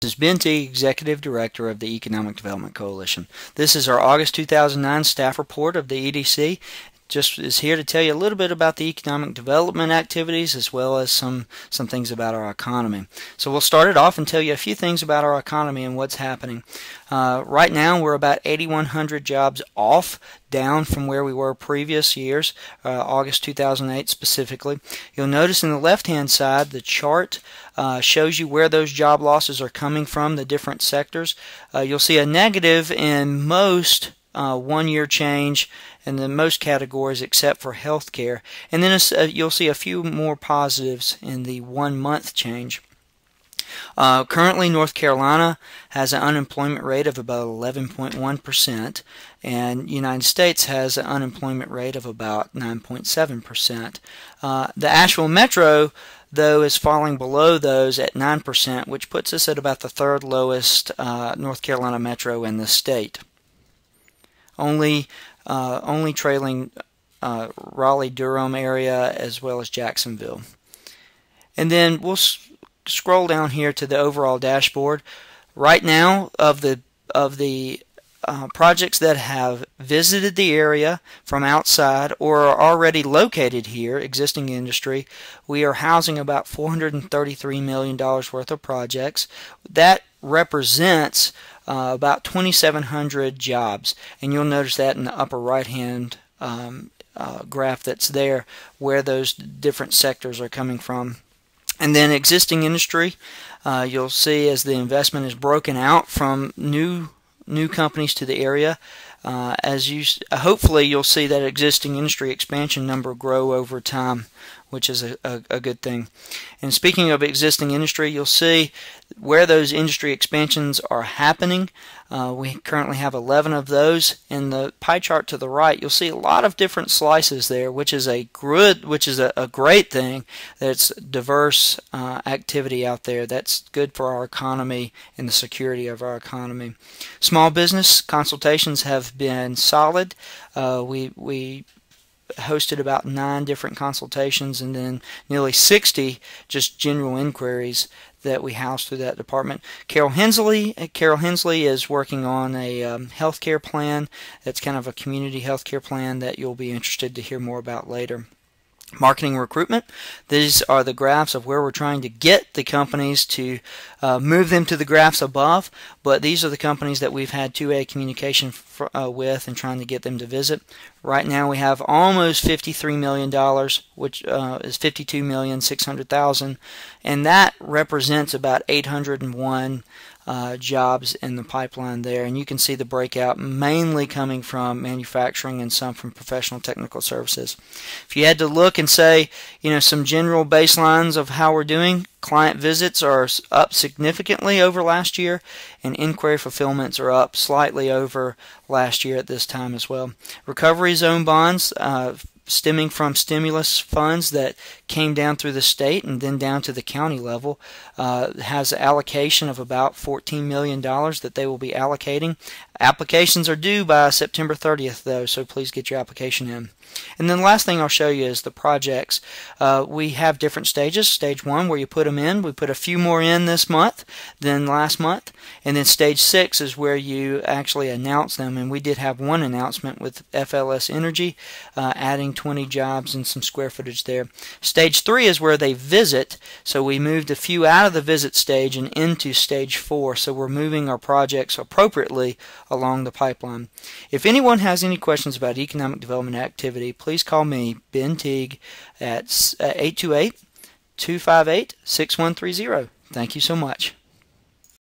This is Ben T, Executive Director of the Economic Development Coalition. This is our August 2009 staff report of the EDC. Just is here to tell you a little bit about the economic development activities as well as some things about our economy. So we'll start it off and tell you a few things about our economy and what's happening. Right now we're about 8,100 jobs off, down from where we were previous years, August 2008 specifically. You'll notice in the left-hand side the chart shows you where those job losses are coming from, the different sectors. You'll see a negative in most one-year change in the most categories except for healthcare, and then you'll see a few more positives in the 1 month change. Currently North Carolina has an unemployment rate of about 11.1%, and the United States has an unemployment rate of about 9.7%. The Asheville Metro though is falling below those at 9%, which puts us at about the third lowest North Carolina metro in the state. Only trailing Raleigh-Durham area as well as Jacksonville. And then we'll scroll down here to the overall dashboard. Right now, of the projects that have visited the area from outside or are already located here, existing industry, we are housing about $433 million worth of projects. That represents about 2,700 jobs, and you'll notice that in the upper right hand graph that's there where those different sectors are coming from. And then existing industry, you'll see as the investment is broken out from new companies to the area, hopefully you'll see that existing industry expansion number grow over time, which is a good thing. And speaking of existing industry, you'll see where those industry expansions are happening. We currently have 11 of those. In the pie chart to the right, you'll see a lot of different slices there, which is a great thing. That's diverse activity out there. That's good for our economy and the security of our economy. Small business consultations have been solid. We hosted about 9 different consultations and then nearly 60 just general inquiries that we house through that department. Carol Hensley is working on a healthcare plan. That's kind of a community healthcare plan that you'll be interested to hear more about later. Marketing recruitment. These are the graphs of where we're trying to get the companies to move them to the graphs above, but these are the companies that we've had 2A communication with and trying to get them to visit. Right now we have almost $53 million, which is $52,600,000, and that represents about 801 jobs in the pipeline there, and you can see the breakout mainly coming from manufacturing and some from professional technical services. If you had to look and say, some general baselines of how we're doing, client visits are up significantly over last year, and inquiry fulfillments are up slightly over last year at this time as well. Recovery zone bonds, stemming from stimulus funds that came down through the state and then down to the county level, has an allocation of about $14 million that they will be allocating. Applications are due by September 30th though, so please get your application in. And then the last thing I'll show you is the projects. We have different stages. Stage 1 where you put them in. We put a few more in this month than last month. And then stage 6 is where you actually announce them. And we did have one announcement with FLS Energy, adding 20 jobs and some square footage there. Stage 3 is where they visit. So we moved a few out of the visit stage and into stage 4. So we're moving our projects appropriately along the pipeline. If anyone has any questions about economic development activity, please call me, Ben Teague, at 828-258-6130. Thank you so much.